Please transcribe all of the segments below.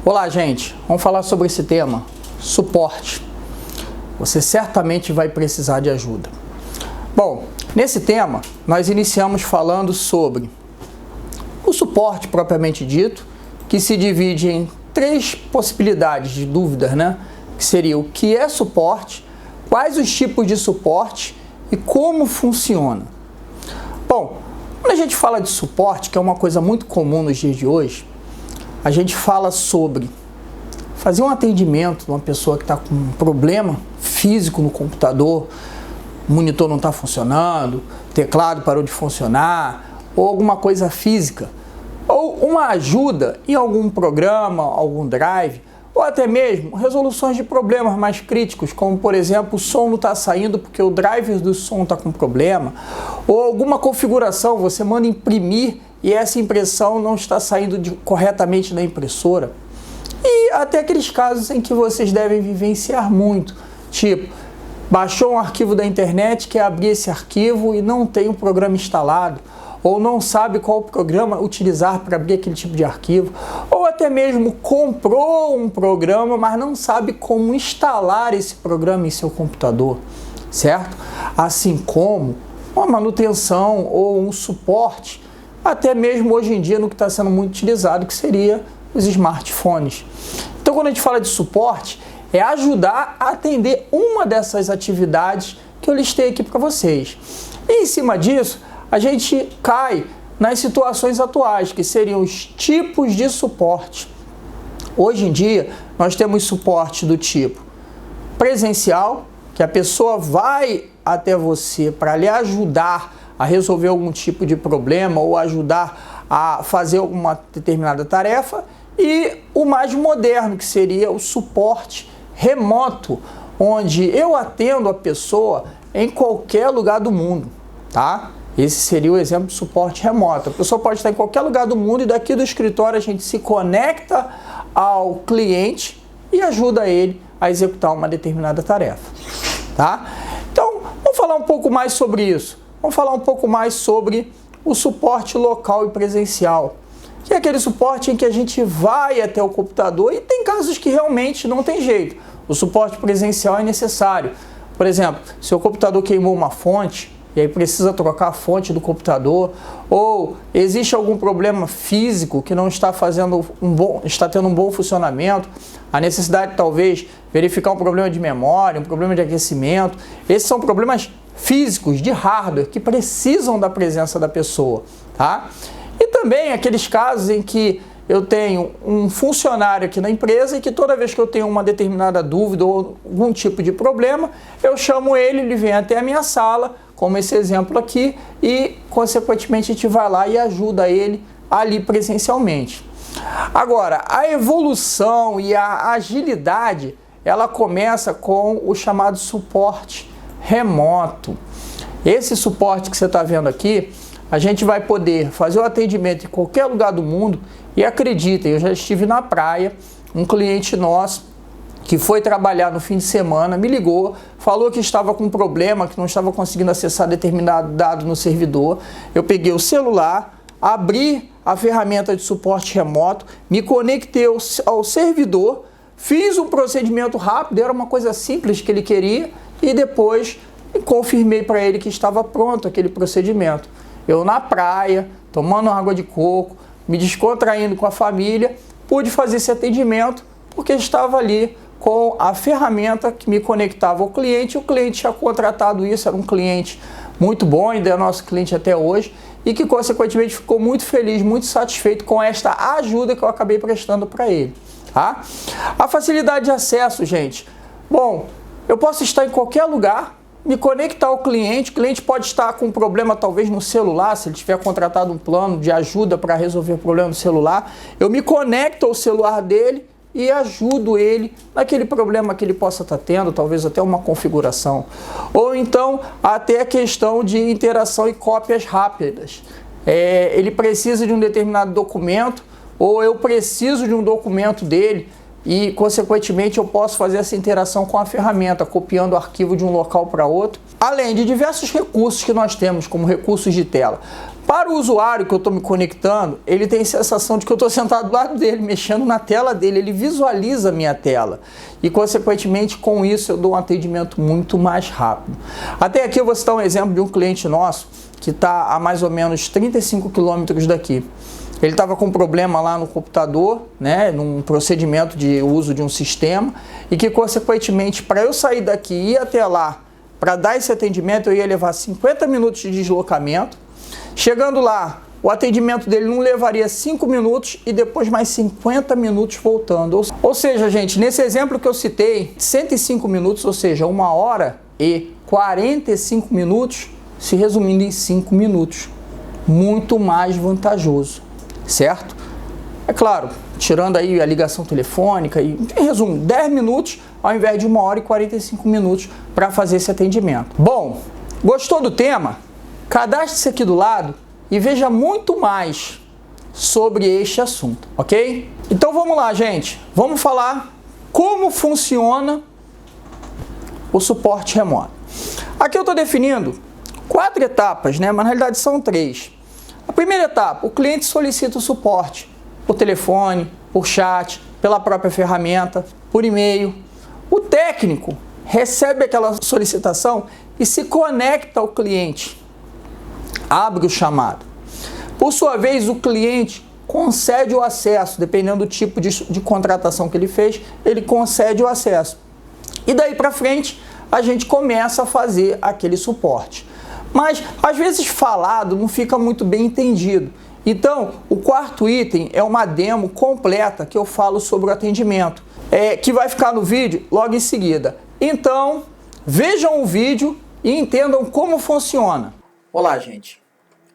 Olá, gente. Vamos falar sobre esse tema, suporte. Você certamente vai precisar de ajuda. Bom, nesse tema, nós iniciamos falando sobre o suporte propriamente dito, que se divide em três possibilidades de dúvidas, né? Que seria o que é suporte, quais os tipos de suporte e como funciona. Bom, quando a gente fala de suporte, que é uma coisa muito comum nos dias de hoje, a gente fala sobre fazer um atendimento de uma pessoa que está com um problema físico no computador, o monitor não está funcionando, o teclado parou de funcionar, ou alguma coisa física, ou uma ajuda em algum programa, algum drive, ou até mesmo resoluções de problemas mais críticos, como por exemplo o som não está saindo porque o driver do som está com problema, ou alguma configuração, você manda imprimir e essa impressão não está saindo corretamente da impressora. E até aqueles casos em que vocês devem vivenciar muito, tipo, baixou um arquivo da internet, quer abrir esse arquivo e não tem o programa instalado, ou não sabe qual programa utilizar para abrir aquele tipo de arquivo, ou até mesmo comprou um programa, mas não sabe como instalar esse programa em seu computador, certo? Assim como uma manutenção ou um suporte, até mesmo hoje em dia no que está sendo muito utilizado, que seria os smartphones. Então, quando a gente fala de suporte, é ajudar a atender uma dessas atividades que eu listei aqui para vocês. E em cima disso, a gente cai nas situações atuais, que seriam os tipos de suporte. Hoje em dia, nós temos suporte do tipo presencial, que a pessoa vai até você para lhe ajudar a resolver algum tipo de problema ou ajudar a fazer alguma determinada tarefa, e o mais moderno, que seria o suporte remoto, onde eu atendo a pessoa em qualquer lugar do mundo, tá? Esse seria o exemplo de suporte remoto. A pessoa pode estar em qualquer lugar do mundo e daqui do escritório a gente se conecta ao cliente e ajuda ele a executar uma determinada tarefa, tá? Então, vamos falar um pouco mais sobre isso. Vamos falar um pouco mais sobre o suporte local e presencial, que é aquele suporte em que a gente vai até o computador e tem casos que realmente não tem jeito. O suporte presencial é necessário. Por exemplo, se o computador queimou uma fonte e aí precisa trocar a fonte do computador, ou existe algum problema físico que não está está tendo um bom funcionamento, a necessidade de talvez verificar um problema de memória, um problema de aquecimento. Esses são problemas físicos, de hardware, que precisam da presença da pessoa, tá? E também aqueles casos em que eu tenho um funcionário aqui na empresa e que toda vez que eu tenho uma determinada dúvida ou algum tipo de problema, eu chamo ele vem até a minha sala, como esse exemplo aqui, e consequentemente a gente vai lá e ajuda ele ali presencialmente. Agora, a evolução e a agilidade, ela começa com o chamado suporte remoto. Esse suporte que você está vendo aqui, a gente vai poder fazer o atendimento em qualquer lugar do mundo. E acreditem, eu já estive na praia, um cliente nosso que foi trabalhar no fim de semana me ligou, falou que estava com um problema, que não estava conseguindo acessar determinado dado no servidor. Eu peguei o celular, abri a ferramenta de suporte remoto, me conectei ao servidor, fiz um procedimento rápido, era uma coisa simples que ele queria, e depois confirmei para ele que estava pronto aquele procedimento. Eu na praia, tomando água de coco, me descontraindo com a família, pude fazer esse atendimento porque estava ali com a ferramenta que me conectava ao cliente. O cliente tinha contratado isso, era um cliente muito bom, ainda é nosso cliente até hoje, e que consequentemente ficou muito feliz, muito satisfeito com esta ajuda que eu acabei prestando para ele, tá? A facilidade de acesso, gente. Bom, eu posso estar em qualquer lugar, me conectar ao cliente, o cliente pode estar com um problema talvez no celular, se ele tiver contratado um plano de ajuda para resolver o problema no celular, eu me conecto ao celular dele e ajudo ele naquele problema que ele possa estar tendo, talvez até uma configuração. Ou então até a questão de interação e cópias rápidas. Ele precisa de um determinado documento, ou eu preciso de um documento dele, e consequentemente eu posso fazer essa interação com a ferramenta, copiando o arquivo de um local para outro, além de diversos recursos que nós temos, como recursos de tela. Para o usuário que eu estou me conectando, ele tem a sensação de que eu estou sentado do lado dele, mexendo na tela dele, ele visualiza a minha tela. E, consequentemente, com isso eu dou um atendimento muito mais rápido. Até aqui eu vou citar um exemplo de um cliente nosso que está a mais ou menos 35 quilômetros daqui. Ele estava com um problema lá no computador, né, num procedimento de uso de um sistema, e que, consequentemente, para eu sair daqui e ir até lá, para dar esse atendimento, eu ia levar 50 minutos de deslocamento. Chegando lá, o atendimento dele não levaria 5 minutos e depois mais 50 minutos voltando. Ou seja, gente, nesse exemplo que eu citei, 105 minutos, ou seja, 1 hora e 45 minutos, se resumindo em 5 minutos. Muito mais vantajoso, certo? É claro, tirando aí a ligação telefônica, e em resumo, 10 minutos ao invés de 1 hora e 45 minutos para fazer esse atendimento. Bom, gostou do tema? Cadastre-se aqui do lado e veja muito mais sobre este assunto, ok? Então vamos lá, gente. Vamos falar como funciona o suporte remoto. Aqui eu estou definindo 4 etapas, né? Mas na realidade são 3. A primeira etapa, o cliente solicita o suporte por telefone, por chat, pela própria ferramenta, por e-mail. O técnico recebe aquela solicitação e se conecta ao cliente. Abre o chamado. Por sua vez, o cliente concede o acesso, dependendo do tipo de contratação que ele fez, ele concede o acesso. E daí para frente, a gente começa a fazer aquele suporte. Mas, às vezes, falado não fica muito bem entendido. Então, o 4º item é uma demo completa que eu falo sobre o atendimento, que vai ficar no vídeo logo em seguida. Então, vejam o vídeo e entendam como funciona. Olá, gente.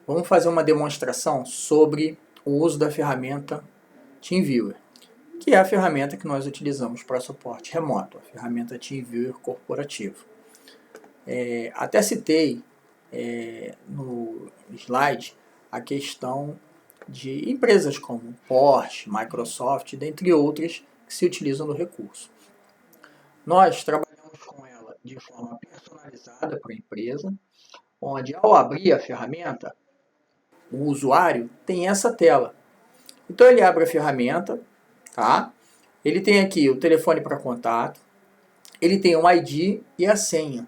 Vamos fazer uma demonstração sobre o uso da ferramenta TeamViewer, que é a ferramenta que nós utilizamos para suporte remoto, a ferramenta TeamViewer corporativo. Até citei no slide a questão de empresas como Porsche, Microsoft, dentre outras, que se utilizam do recurso. Nós trabalhamos com ela de forma personalizada para a empresa, onde ao abrir a ferramenta, o usuário tem essa tela. Então ele abre a ferramenta, tá? Ele tem aqui o telefone para contato, ele tem o ID e a senha.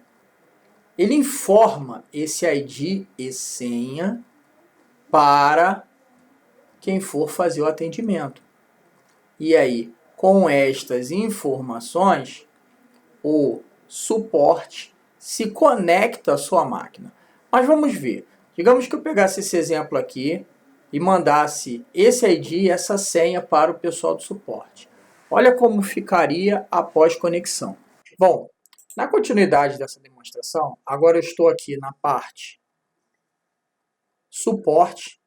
Ele informa esse ID e senha para quem for fazer o atendimento. E aí, com estas informações, o suporte se conecta à sua máquina. Mas vamos ver. Digamos que eu pegasse esse exemplo aqui e mandasse esse ID e essa senha para o pessoal do suporte. Olha como ficaria após conexão. Bom, na continuidade dessa demonstração, agora eu estou aqui na parte suporte,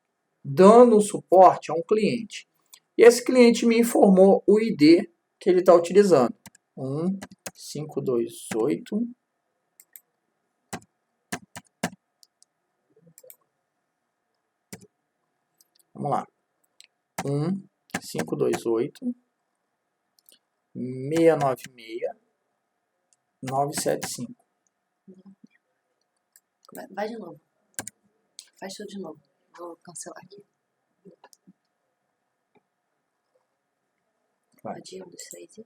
dando suporte a um cliente. E esse cliente me informou o ID que ele está utilizando. 152.8. Vamos lá. 152.8 696 975. Vai de novo. Faz tudo de novo. Vou cancelar aqui. Pode ir, 1, 2, 3 e...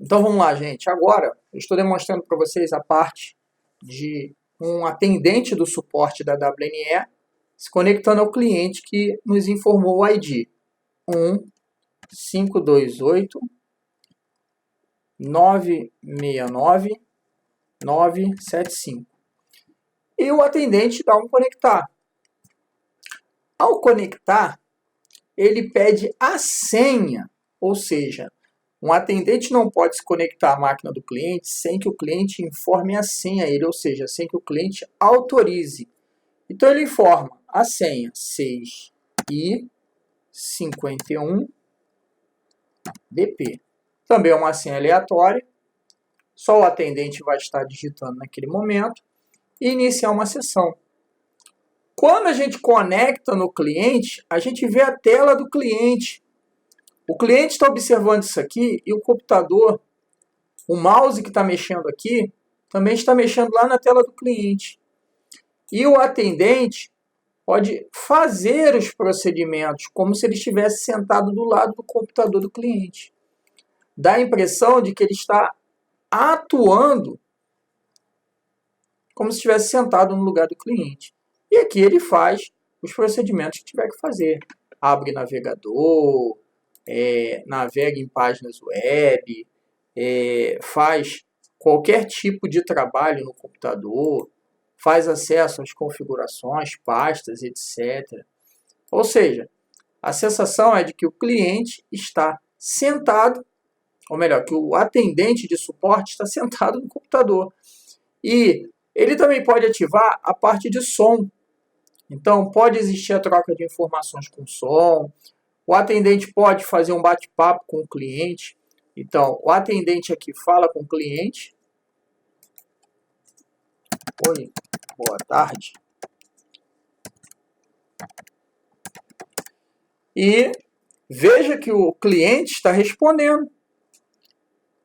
Então vamos lá, gente. Agora eu estou demonstrando para vocês a parte de um atendente do suporte da WNE se conectando ao cliente que nos informou o ID. 152.8 969 975. E o atendente dá um conectar. Ao conectar, ele pede a senha, ou seja, um atendente não pode se conectar à máquina do cliente sem que o cliente informe a senha a ele, ou seja, sem que o cliente autorize. Então ele informa a senha 6i51BP. Também é uma senha aleatória, só o atendente vai estar digitando naquele momento e iniciar uma sessão. Quando a gente conecta no cliente, a gente vê a tela do cliente. O cliente está observando isso aqui e o computador, o mouse que está mexendo aqui, também está mexendo lá na tela do cliente. E o atendente pode fazer os procedimentos como se ele estivesse sentado do lado do computador do cliente. Dá a impressão de que ele está atuando como se estivesse sentado no lugar do cliente. E aqui ele faz os procedimentos que tiver que fazer. Abre navegador, navega em páginas web, faz qualquer tipo de trabalho no computador, faz acesso às configurações, pastas, etc. Ou seja, a sensação é de que o cliente está sentado, ou melhor, que o atendente de suporte está sentado no computador. E ele também pode ativar a parte de som. Então, pode existir a troca de informações com som. O atendente pode fazer um bate-papo com o cliente. Então, o atendente aqui fala com o cliente. Oi, boa tarde. E veja que o cliente está respondendo.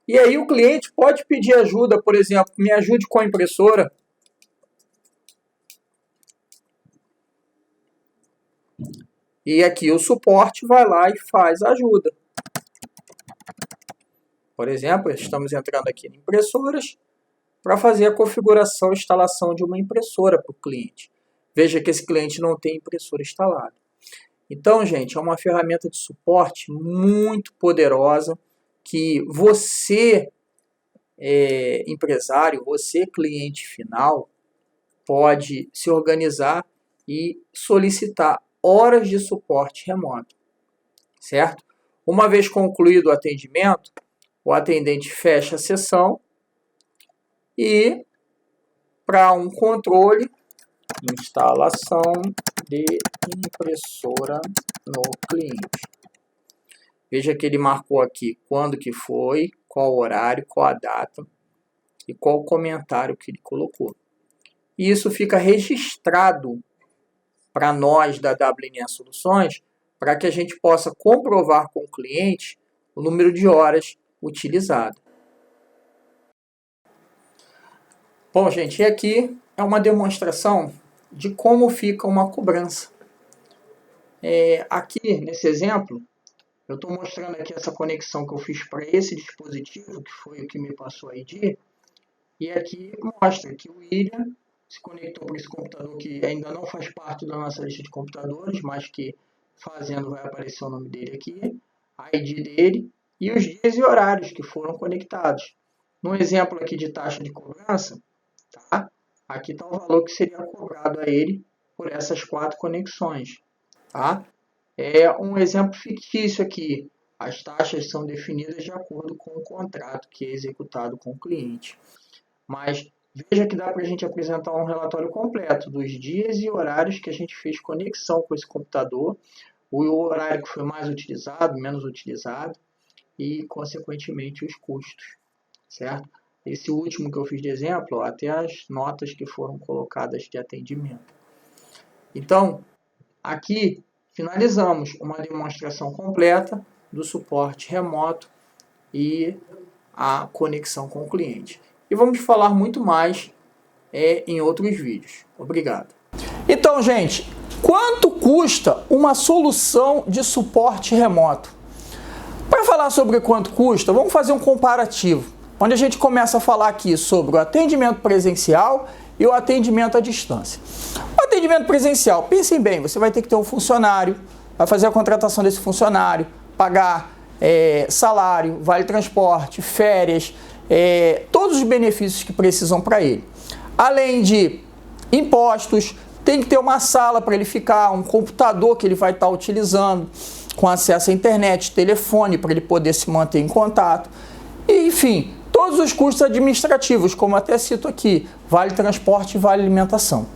E aí o cliente pode pedir ajuda, por exemplo, me ajude com a impressora. E aqui o suporte vai lá e faz a ajuda. Por exemplo, estamos entrando aqui em impressoras para fazer a configuração e instalação de uma impressora para o cliente. Veja que esse cliente não tem impressora instalada. Então, gente, é uma ferramenta de suporte muito poderosa que você, empresário, você, cliente final, pode se organizar e solicitar horas de suporte remoto, certo? Uma vez concluído o atendimento, o atendente fecha a sessão e, para um controle, instalação de impressora no cliente. Veja que ele marcou aqui quando que foi, qual horário, qual a data e qual o comentário que ele colocou. E isso fica registrado para nós da WNE Soluções, para que a gente possa comprovar com o cliente o número de horas utilizado. Bom, gente, e aqui é uma demonstração de como fica uma cobrança. Aqui, nesse exemplo, eu estou mostrando aqui essa conexão que eu fiz para esse dispositivo, que foi o que me passou a ID, e aqui mostra que o William se conectou para esse computador que ainda não faz parte da nossa lista de computadores, mas que fazendo vai aparecer o nome dele aqui, a ID dele e os dias e horários que foram conectados. No exemplo aqui de taxa de cobrança, tá? Aqui está o valor que seria cobrado a ele por essas 4 conexões. Tá? É um exemplo fictício aqui. As taxas são definidas de acordo com o contrato que é executado com o cliente. Mas veja que dá para a gente apresentar um relatório completo dos dias e horários que a gente fez conexão com esse computador, o horário que foi mais utilizado, menos utilizado e, consequentemente, os custos, certo? Esse último que eu fiz de exemplo, até as notas que foram colocadas de atendimento. Então, aqui finalizamos uma demonstração completa do suporte remoto e a conexão com o cliente. E vamos falar muito mais em outros vídeos. Obrigado. Então, gente, quanto custa uma solução de suporte remoto? Para falar sobre quanto custa, vamos fazer um comparativo, onde a gente começa a falar aqui sobre o atendimento presencial e o atendimento à distância. O atendimento presencial, pensem bem, você vai ter que ter um funcionário, vai fazer a contratação desse funcionário, pagar salário, vale transporte, férias, todos os benefícios que precisam para ele. Além de impostos, tem que ter uma sala para ele ficar, um computador que ele vai estar utilizando, com acesso à internet, telefone para ele poder se manter em contato, e, enfim, todos os custos administrativos, como até cito aqui, vale transporte e vale alimentação.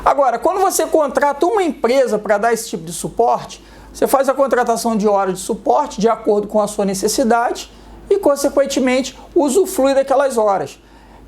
Agora, quando você contrata uma empresa para dar esse tipo de suporte, você faz a contratação de horas de suporte de acordo com a sua necessidade e, consequentemente, usufrui daquelas horas.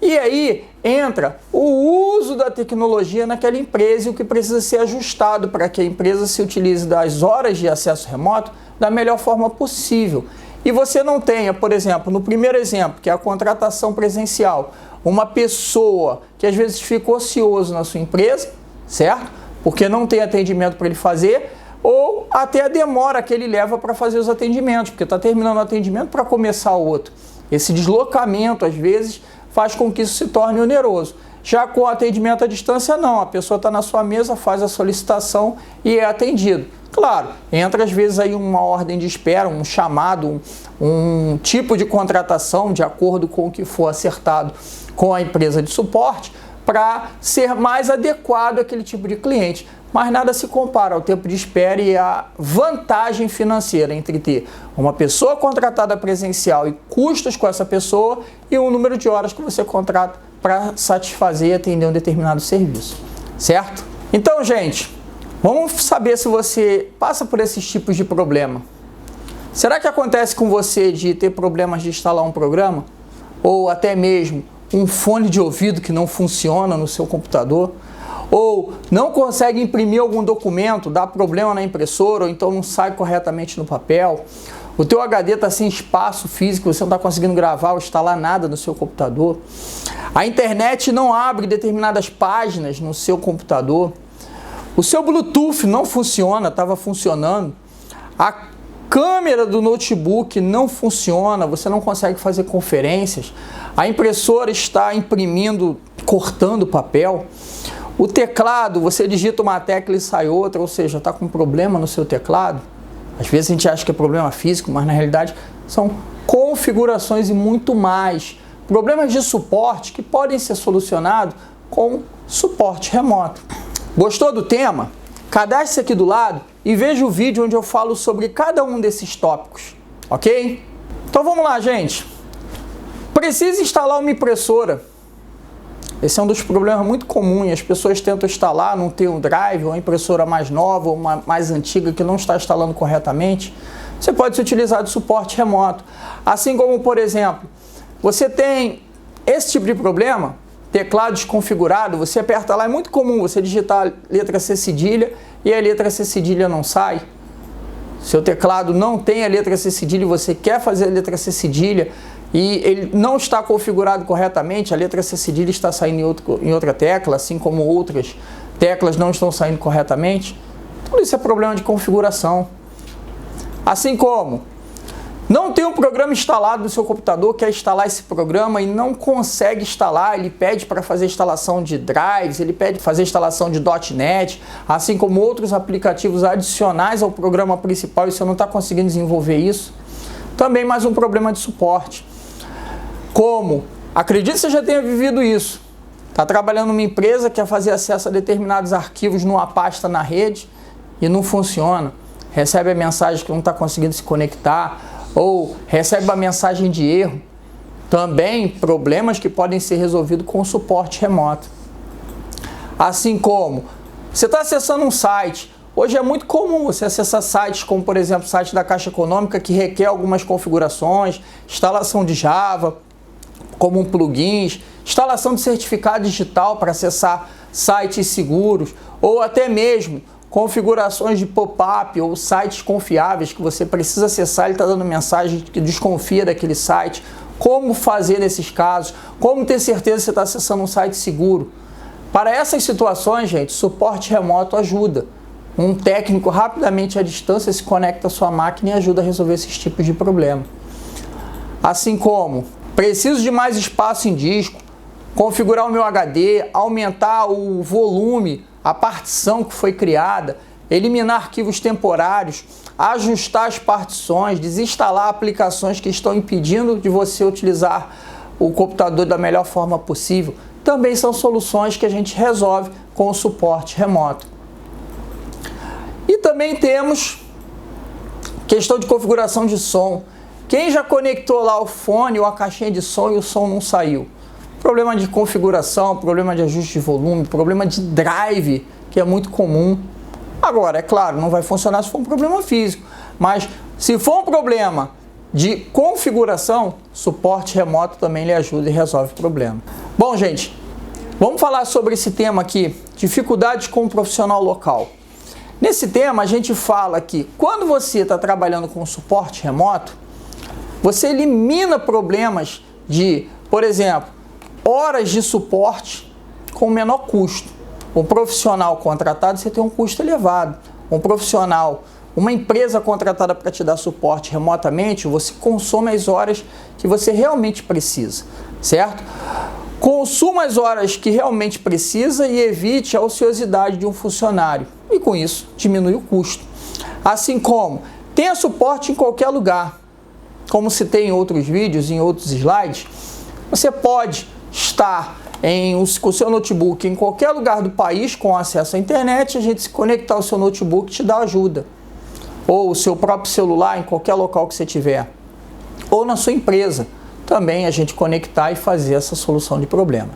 E aí entra o uso da tecnologia naquela empresa e o que precisa ser ajustado para que a empresa se utilize das horas de acesso remoto da melhor forma possível. E você não tenha, por exemplo, no primeiro exemplo, que é a contratação presencial, uma pessoa que às vezes fica ocioso na sua empresa, certo? porque não tem atendimento para ele fazer, ou até a demora que ele leva para fazer os atendimentos, porque está terminando o atendimento para começar o outro. Esse deslocamento, às vezes, faz com que isso se torne oneroso. Já com o atendimento à distância, não. A pessoa está na sua mesa, faz a solicitação e é atendido. Claro, entra às vezes aí uma ordem de espera, um chamado, um tipo de contratação de acordo com o que for acertado com a empresa de suporte para ser mais adequado àquele tipo de cliente. Mas nada se compara ao tempo de espera e à vantagem financeira entre ter uma pessoa contratada presencial e custos com essa pessoa e o número de horas que você contrata para satisfazer e atender um determinado serviço, certo? Então, gente, vamos saber se você passa por esses tipos de problema. Será que acontece com você de ter problemas de instalar um programa? Ou até mesmo um fone de ouvido que não funciona no seu computador? Ou não consegue imprimir algum documento, dá problema na impressora, ou então não sai corretamente no papel? O teu HD está sem espaço físico, você não está conseguindo gravar ou instalar nada no seu computador? A internet não abre determinadas páginas no seu computador? O seu Bluetooth não funciona, estava funcionando? A câmera do notebook não funciona, você não consegue fazer conferências? A impressora está imprimindo, cortando papel? O teclado, você digita uma tecla e sai outra, ou seja, está com problema no seu teclado? Às vezes a gente acha que é problema físico, mas na realidade são configurações e muito mais. Problemas de suporte que podem ser solucionados com suporte remoto. Gostou do tema? Cadastre-se aqui do lado e veja o vídeo onde eu falo sobre cada um desses tópicos, ok? Então vamos lá, gente. Precisa instalar uma impressora. Esse é um dos problemas muito comuns. As pessoas tentam instalar, não tem um drive, ou uma impressora mais nova, ou uma mais antiga que não está instalando corretamente. Você pode se utilizar de suporte remoto. Assim como, por exemplo, você tem esse tipo de problema, teclado desconfigurado, você aperta lá, é muito comum você digitar a letra C cedilha e a letra C cedilha não sai. Seu teclado não tem a letra C cedilha e você quer fazer a letra C cedilha e ele não está configurado corretamente, a letra C cedilha está saindo em outra tecla, assim como outras teclas não estão saindo corretamente. Tudo isso é problema de configuração. Assim como não tem um programa instalado no seu computador, quer instalar esse programa e não consegue instalar, ele pede para fazer instalação de drives, ele pede para fazer instalação de .NET, assim como outros aplicativos adicionais ao programa principal e você não está conseguindo desenvolver isso. Também mais um problema de suporte. Como? Acredito que você já tenha vivido isso. Está trabalhando numa empresa, quer fazer acesso a determinados arquivos numa pasta na rede e não funciona. Recebe a mensagem que não está conseguindo se conectar, ou recebe uma mensagem de erro. Também problemas que podem ser resolvidos com suporte remoto. Assim como você está acessando um site. Hoje é muito comum você acessar sites como, por exemplo, o site da Caixa Econômica, que requer algumas configurações, instalação de Java, como plugins, instalação de certificado digital para acessar sites seguros, ou até mesmo configurações de pop-up ou sites confiáveis que você precisa acessar, ele está dando mensagem que desconfia daquele site. Como fazer nesses casos? Como ter certeza que você está acessando um site seguro? Para essas situações, gente, suporte remoto ajuda. Um técnico rapidamente à distância se conecta à sua máquina e ajuda a resolver esses tipos de problema. Assim como preciso de mais espaço em disco, configurar o meu HD, aumentar o volume, a partição que foi criada, eliminar arquivos temporários, ajustar as partições, desinstalar aplicações que estão impedindo de você utilizar o computador da melhor forma possível. Também são soluções que a gente resolve com o suporte remoto. E também temos questão de configuração de som. Quem já conectou lá o fone ou a caixinha de som e o som não saiu? Problema de configuração, problema de ajuste de volume, problema de drive, que é muito comum. Agora, é claro, não vai funcionar se for um problema físico, mas se for um problema de configuração, suporte remoto também lhe ajuda e resolve o problema. Bom, gente, vamos falar sobre esse tema aqui, dificuldades com o profissional local. Nesse tema, a gente fala que quando você está trabalhando com suporte remoto, você elimina problemas de, por exemplo, horas de suporte com menor custo. um profissional contratado, você tem um custo elevado. Um profissional, uma empresa contratada para te dar suporte remotamente, você consome as horas que você realmente precisa, certo? Consuma as horas que realmente precisa e evite a ociosidade de um funcionário. E com isso, diminui o custo. Assim como tenha suporte em qualquer lugar. Como citei em outros vídeos, em outros slides, você pode estar com o seu notebook em qualquer lugar do país com acesso à internet, a gente se conectar ao seu notebook te dá ajuda. Ou o seu próprio celular em qualquer local que você tiver. Ou na sua empresa. Também a gente conectar e fazer essa solução de problema.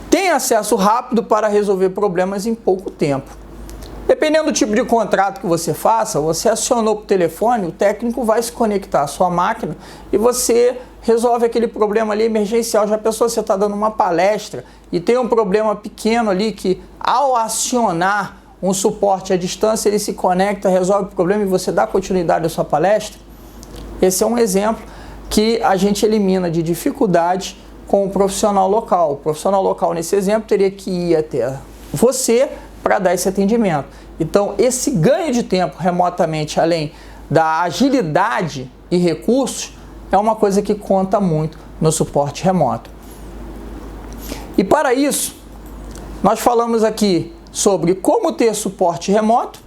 Tem acesso rápido para resolver problemas em pouco tempo. Dependendo do tipo de contrato que você faça, você acionou por telefone, o técnico vai se conectar à sua máquina e você resolve aquele problema ali emergencial. Já pensou, você está dando uma palestra e tem um problema pequeno ali que ao acionar um suporte à distância, ele se conecta, resolve o problema e você dá continuidade à sua palestra? Esse é um exemplo que a gente elimina de dificuldade com o profissional local. O profissional local, nesse exemplo, teria que ir até você para dar esse atendimento. Então, esse ganho de tempo remotamente, além da agilidade e recursos, é uma coisa que conta muito no suporte remoto. E para isso, nós falamos aqui sobre como ter suporte remoto,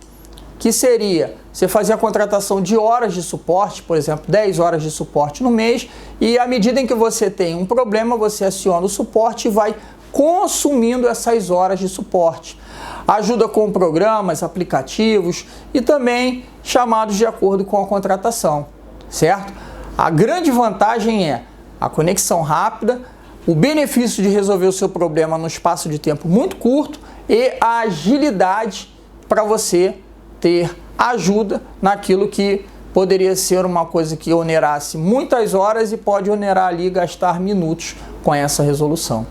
que seria você fazer a contratação de horas de suporte, por exemplo, 10 horas de suporte no mês, e à medida em que você tem um problema, você aciona o suporte e vai consumindo essas horas de suporte. Ajuda com programas, aplicativos e também chamados de acordo com a contratação, certo? A grande vantagem é a conexão rápida, o benefício de resolver o seu problema num espaço de tempo muito curto e a agilidade para você ter ajuda naquilo que poderia ser uma coisa que onerasse muitas horas e pode onerar ali e gastar minutos com essa resolução.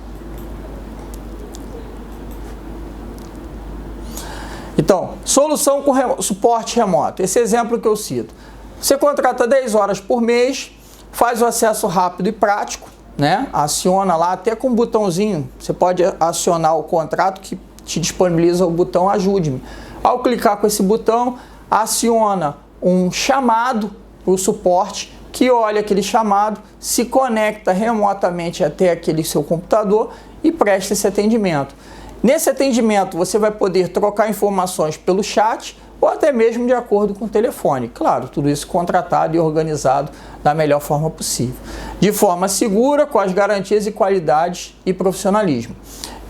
Então, solução com suporte remoto. Esse exemplo que eu cito. Você contrata 10 horas por mês, faz o acesso rápido e prático, né? Aciona lá até com um botãozinho. Você pode acionar o contrato que te disponibiliza o botão Ajude-me. Ao clicar com esse botão, aciona um chamado para o suporte que olha aquele chamado, se conecta remotamente até aquele seu computador e presta esse atendimento. Nesse atendimento você vai poder trocar informações pelo chat ou até mesmo de acordo com o telefone. Claro, tudo isso contratado e organizado da melhor forma possível. De forma segura, com as garantias e qualidades e profissionalismo.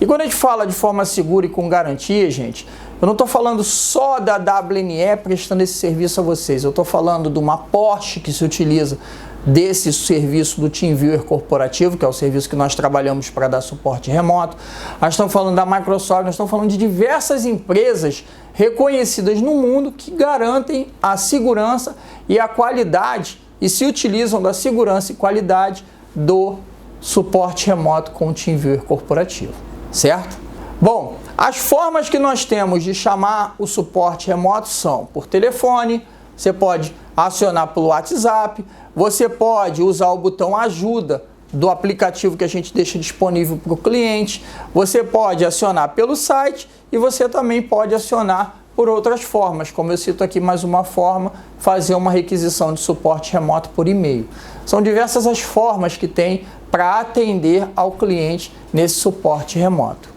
E quando a gente fala de forma segura e com garantia, gente, eu não estou falando só da WNE prestando esse serviço a vocês. Eu estou falando de uma Porsche que se utiliza desse serviço do TeamViewer corporativo, que é o serviço que nós trabalhamos para dar suporte remoto. Nós estamos falando da Microsoft, nós estamos falando de diversas empresas reconhecidas no mundo que garantem a segurança e a qualidade e se utilizam da segurança e qualidade do suporte remoto com o TeamViewer corporativo, certo? Bom, as formas que nós temos de chamar o suporte remoto são por telefone, você pode acionar pelo WhatsApp, você pode usar o botão ajuda do aplicativo que a gente deixa disponível para o cliente, você pode acionar pelo site e você também pode acionar por outras formas, como eu cito aqui mais uma forma, fazer uma requisição de suporte remoto por e-mail. São diversas as formas que tem para atender ao cliente nesse suporte remoto.